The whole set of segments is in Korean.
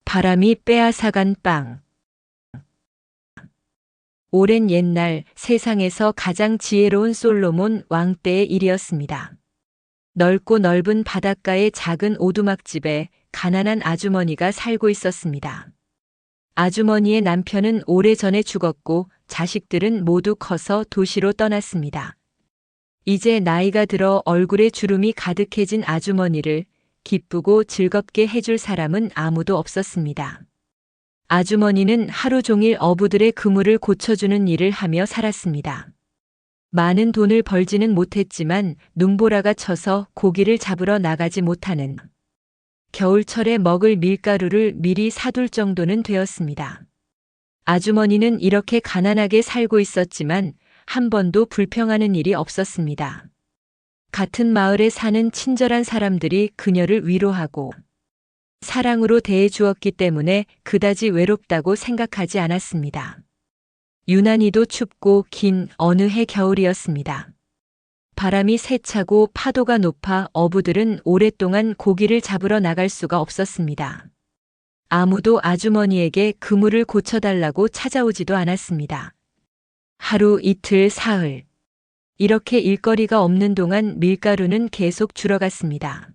바람이 빼앗아간 빵. 오랜 옛날 세상에서 가장 지혜로운 솔로몬 왕 때의 일이었습니다. 넓고 넓은 바닷가의 작은 오두막집에 가난한 아주머니가 살고 있었습니다. 아주머니의 남편은 오래전에 죽었고 자식들은 모두 커서 도시로 떠났습니다. 이제 나이가 들어 얼굴에 주름이 가득해진 아주머니를 기쁘고 즐겁게 해줄 사람은 아무도 없었습니다. 아주머니는 하루 종일 어부들의 그물을 고쳐주는 일을 하며 살았습니다. 많은 돈을 벌지는 못했지만 눈보라가 쳐서 고기를 잡으러 나가지 못하는 겨울철에 먹을 밀가루를 미리 사둘 정도는 되었습니다. 아주머니는 이렇게 가난하게 살고 있었지만 한 번도 불평하는 일이 없었습니다. 같은 마을에 사는 친절한 사람들이 그녀를 위로하고 사랑으로 대해 주었기 때문에 그다지 외롭다고 생각하지 않았습니다. 유난히도 춥고 긴 어느 해 겨울이었습니다. 바람이 세차고 파도가 높아 어부들은 오랫동안 고기를 잡으러 나갈 수가 없었습니다. 아무도 아주머니에게 그물을 고쳐달라고 찾아오지도 않았습니다. 하루, 이틀, 사흘. 이렇게 일거리가 없는 동안 밀가루는 계속 줄어갔습니다.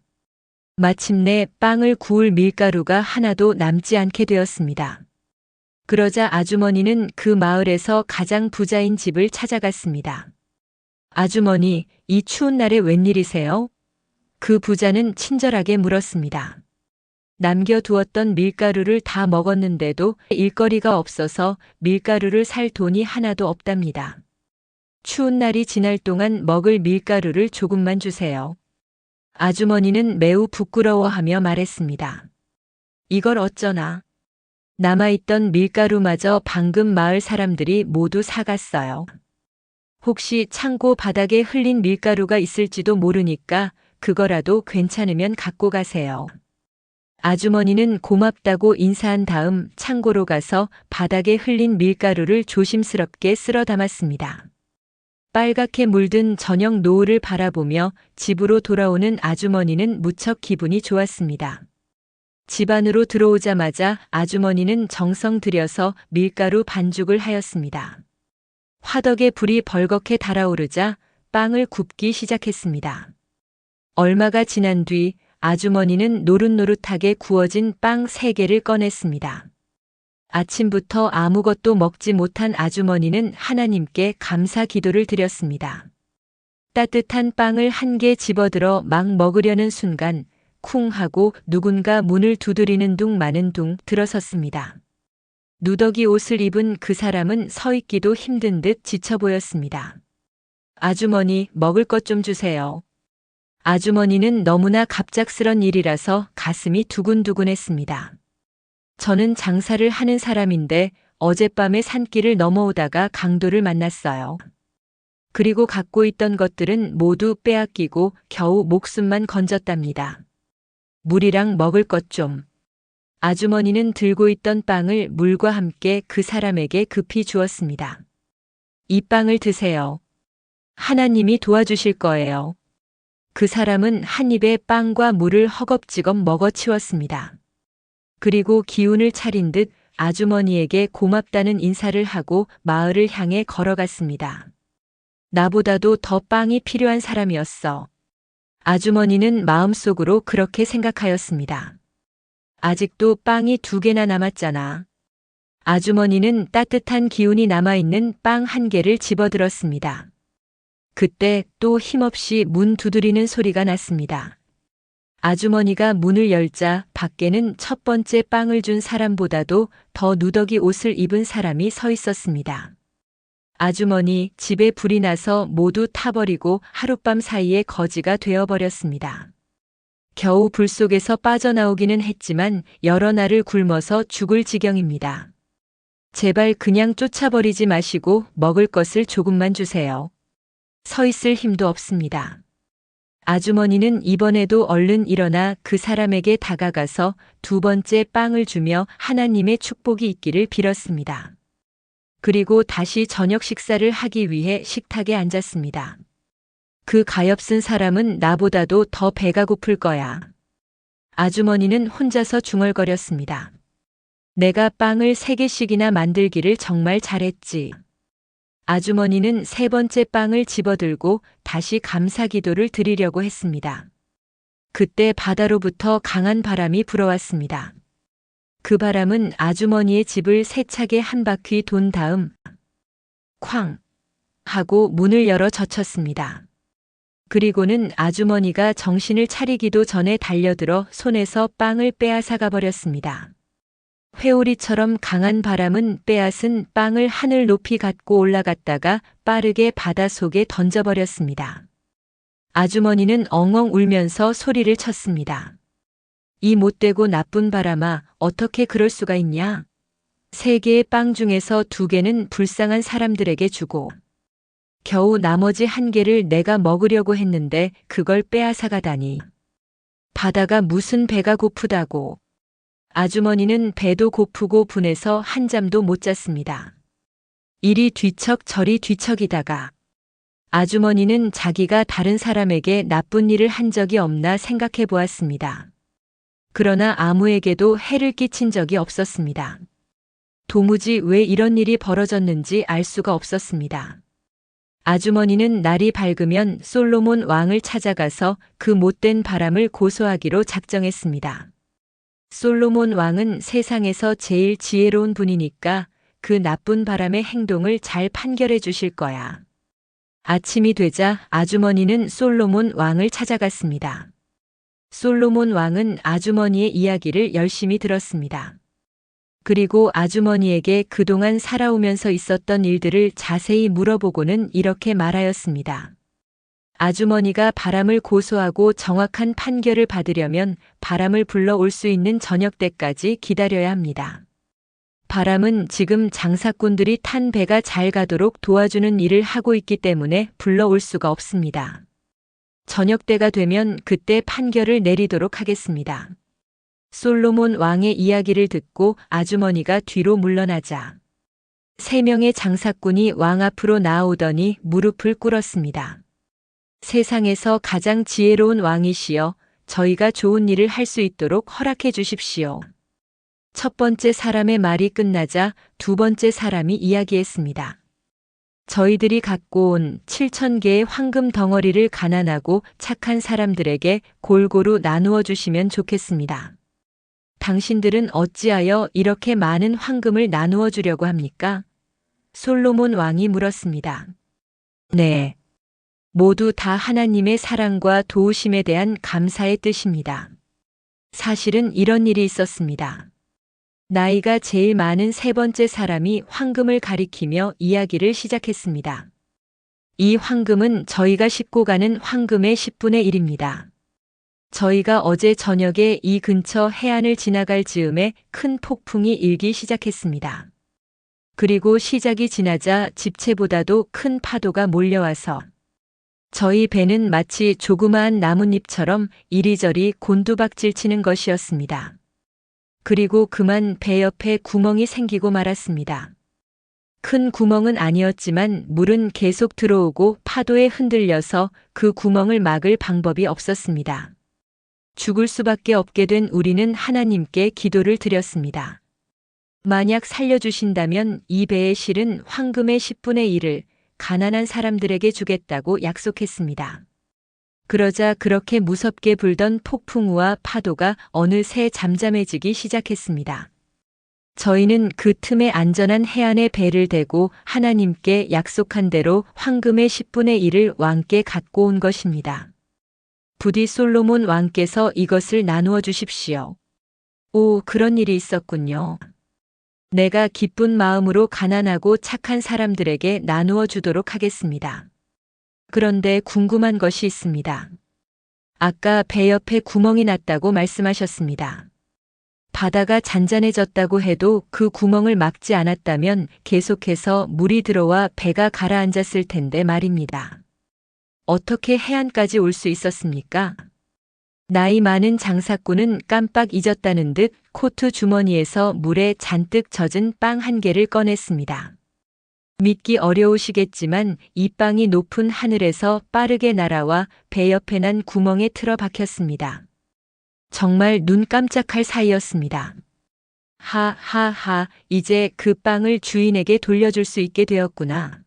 마침내 빵을 구울 밀가루가 하나도 남지 않게 되었습니다. 그러자 아주머니는 그 마을에서 가장 부자인 집을 찾아갔습니다. 아주머니, 이 추운 날에 웬일이세요? 그 부자는 친절하게 물었습니다. 남겨두었던 밀가루를 다 먹었는데도 일거리가 없어서 밀가루를 살 돈이 하나도 없답니다. 추운 날이 지날 동안 먹을 밀가루를 조금만 주세요. 아주머니는 매우 부끄러워하며 말했습니다. 이걸 어쩌나. 남아있던 밀가루마저 방금 마을 사람들이 모두 사갔어요. 혹시 창고 바닥에 흘린 밀가루가 있을지도 모르니까 그거라도 괜찮으면 갖고 가세요. 아주머니는 고맙다고 인사한 다음 창고로 가서 바닥에 흘린 밀가루를 조심스럽게 쓸어 담았습니다. 빨갛게 물든 저녁 노을을 바라보며 집으로 돌아오는 아주머니는 무척 기분이 좋았습니다. 집 안으로 들어오자마자 아주머니는 정성 들여서 밀가루 반죽을 하였습니다. 화덕에 불이 벌겋게 달아오르자 빵을 굽기 시작했습니다. 얼마가 지난 뒤 아주머니는 노릇노릇하게 구워진 빵 3개를 꺼냈습니다. 아침부터 아무것도 먹지 못한 아주머니는 하나님께 감사 기도를 드렸습니다. 따뜻한 빵을 1개 집어들어 막 먹으려는 순간 쿵 하고 누군가 문을 두드리는 둥 마는 둥 들어섰습니다. 누더기 옷을 입은 그 사람은 서 있기도 힘든 듯 지쳐 보였습니다. 아주머니, 먹을 것 좀 주세요. 아주머니는 너무나 갑작스런 일이라서 가슴이 두근두근했습니다. 저는 장사를 하는 사람인데 어젯밤에 산길을 넘어오다가 강도를 만났어요. 그리고 갖고 있던 것들은 모두 빼앗기고 겨우 목숨만 건졌답니다. 물이랑 먹을 것 좀. 아주머니는 들고 있던 빵을 물과 함께 그 사람에게 급히 주었습니다. 이 빵을 드세요. 하나님이 도와주실 거예요. 그 사람은 한 입에 빵과 물을 허겁지겁 먹어치웠습니다. 그리고 기운을 차린 듯 아주머니에게 고맙다는 인사를 하고 마을을 향해 걸어갔습니다. 나보다도 더 빵이 필요한 사람이었어. 아주머니는 마음속으로 그렇게 생각하였습니다. 아직도 빵이 2개나 남았잖아. 아주머니는 따뜻한 기운이 남아있는 빵 1개를 집어들었습니다. 그때 또 힘없이 문 두드리는 소리가 났습니다. 아주머니가 문을 열자 밖에는 첫 번째 빵을 준 사람보다도 더 누더기 옷을 입은 사람이 서 있었습니다. 아주머니, 집에 불이 나서 모두 타버리고 하룻밤 사이에 거지가 되어버렸습니다. 겨우 불 속에서 빠져나오기는 했지만 여러 날을 굶어서 죽을 지경입니다. 제발 그냥 쫓아버리지 마시고 먹을 것을 조금만 주세요. 서 있을 힘도 없습니다. 아주머니는 이번에도 얼른 일어나 그 사람에게 다가가서 2번째 빵을 주며 하나님의 축복이 있기를 빌었습니다. 그리고 다시 저녁 식사를 하기 위해 식탁에 앉았습니다. 그 가엾은 사람은 나보다도 더 배가 고플 거야. 아주머니는 혼자서 중얼거렸습니다. 내가 빵을 3개씩이나 만들기를 정말 잘했지. 아주머니는 3번째 빵을 집어들고 다시 감사 기도를 드리려고 했습니다. 그때 바다로부터 강한 바람이 불어왔습니다. 그 바람은 아주머니의 집을 세차게 한 바퀴 돈 다음 쾅 하고 문을 열어 젖혔습니다. 그리고는 아주머니가 정신을 차리기도 전에 달려들어 손에서 빵을 빼앗아 가버렸습니다. 회오리처럼 강한 바람은 빼앗은 빵을 하늘 높이 갖고 올라갔다가 빠르게 바닷속에 던져버렸습니다. 아주머니는 엉엉 울면서 소리를 쳤습니다. 이 못되고 나쁜 바람아, 어떻게 그럴 수가 있냐? 3개의 빵 중에서 2개는 불쌍한 사람들에게 주고 겨우 나머지 1개를 내가 먹으려고 했는데 그걸 빼앗아 가다니. 바다가 무슨 배가 고프다고. 아주머니는 배도 고프고 분해서 한잠도 못 잤습니다. 이리 뒤척 저리 뒤척이다가 아주머니는 자기가 다른 사람에게 나쁜 일을 한 적이 없나 생각해 보았습니다. 그러나 아무에게도 해를 끼친 적이 없었습니다. 도무지 왜 이런 일이 벌어졌는지 알 수가 없었습니다. 아주머니는 날이 밝으면 솔로몬 왕을 찾아가서 그 못된 바람을 고소하기로 작정했습니다. 솔로몬 왕은 세상에서 제일 지혜로운 분이니까 그 나쁜 바람의 행동을 잘 판결해 주실 거야. 아침이 되자 아주머니는 솔로몬 왕을 찾아갔습니다. 솔로몬 왕은 아주머니의 이야기를 열심히 들었습니다. 그리고 아주머니에게 그동안 살아오면서 있었던 일들을 자세히 물어보고는 이렇게 말하였습니다. 아주머니가 바람을 고소하고 정확한 판결을 받으려면 바람을 불러올 수 있는 저녁 때까지 기다려야 합니다. 바람은 지금 장사꾼들이 탄 배가 잘 가도록 도와주는 일을 하고 있기 때문에 불러올 수가 없습니다. 저녁 때가 되면 그때 판결을 내리도록 하겠습니다. 솔로몬 왕의 이야기를 듣고 아주머니가 뒤로 물러나자 3명의 장사꾼이 왕 앞으로 나아오더니 무릎을 꿇었습니다. 세상에서 가장 지혜로운 왕이시여, 저희가 좋은 일을 할 수 있도록 허락해 주십시오. 첫 번째 사람의 말이 끝나자 2번째 사람이 이야기했습니다. 저희들이 갖고 온 7,000개의 황금 덩어리를 가난하고 착한 사람들에게 골고루 나누어 주시면 좋겠습니다. 당신들은 어찌하여 이렇게 많은 황금을 나누어 주려고 합니까? 솔로몬 왕이 물었습니다. 네. 모두 다 하나님의 사랑과 도우심에 대한 감사의 뜻입니다. 사실은 이런 일이 있었습니다. 나이가 제일 많은 3번째 사람이 황금을 가리키며 이야기를 시작했습니다. 이 황금은 저희가 싣고 가는 황금의 10분의 1입니다. 저희가 어제 저녁에 이 근처 해안을 지나갈 즈음에 큰 폭풍이 일기 시작했습니다. 그리고 시작이 지나자 집채보다도 큰 파도가 몰려와서 저희 배는 마치 조그마한 나뭇잎처럼 이리저리 곤두박질 치는 것이었습니다. 그리고 그만 배 옆에 구멍이 생기고 말았습니다. 큰 구멍은 아니었지만 물은 계속 들어오고 파도에 흔들려서 그 구멍을 막을 방법이 없었습니다. 죽을 수밖에 없게 된 우리는 하나님께 기도를 드렸습니다. 만약 살려주신다면 이 배에 실은 황금의 10분의 1을 가난한 사람들에게 주겠다고 약속했습니다. 그러자 그렇게 무섭게 불던 폭풍우와 파도가 어느새 잠잠해지기 시작했습니다. 저희는 그 틈에 안전한 해안에 배를 대고 하나님께 약속한 대로 황금의 10분의 1을 왕께 갖고 온 것입니다. 부디 솔로몬 왕께서 이것을 나누어 주십시오. 오, 그런 일이 있었군요. 내가 기쁜 마음으로 가난하고 착한 사람들에게 나누어 주도록 하겠습니다. 그런데 궁금한 것이 있습니다. 아까 배 옆에 구멍이 났다고 말씀하셨습니다. 바다가 잔잔해졌다고 해도 그 구멍을 막지 않았다면 계속해서 물이 들어와 배가 가라앉았을 텐데 말입니다. 어떻게 해안까지 올 수 있었습니까? 나이 많은 장사꾼은 깜빡 잊었다는 듯 코트 주머니에서 물에 잔뜩 젖은 빵 1개를 꺼냈습니다. 믿기 어려우시겠지만 이 빵이 높은 하늘에서 빠르게 날아와 배 옆에 난 구멍에 틀어 박혔습니다. 정말 눈 깜짝할 사이였습니다. 하하하, 이제 그 빵을 주인에게 돌려줄 수 있게 되었구나.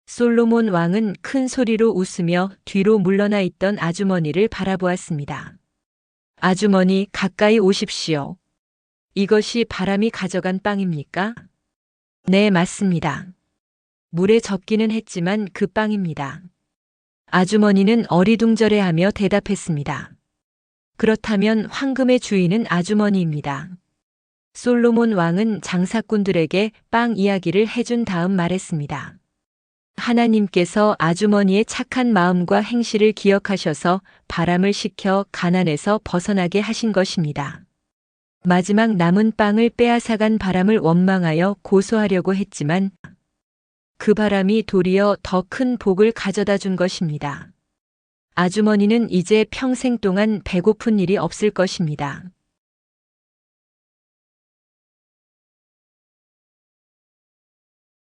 솔로몬 왕은 큰 소리로 웃으며 뒤로 물러나 있던 아주머니를 바라보았습니다. 아주머니, 가까이 오십시오. 이것이 바람이 가져간 빵입니까? 네, 맞습니다. 물에 젖기는 했지만 그 빵입니다. 아주머니는 어리둥절해하며 대답했습니다. 그렇다면 황금의 주인은 아주머니입니다. 솔로몬 왕은 장사꾼들에게 빵 이야기를 해준 다음 말했습니다. 하나님께서 아주머니의 착한 마음과 행실을 기억하셔서 바람을 식혀 가난에서 벗어나게 하신 것입니다. 마지막 남은 빵을 빼앗아간 바람을 원망하여 고소하려고 했지만 그 바람이 도리어 더 큰 복을 가져다 준 것입니다. 아주머니는 이제 평생 동안 배고픈 일이 없을 것입니다.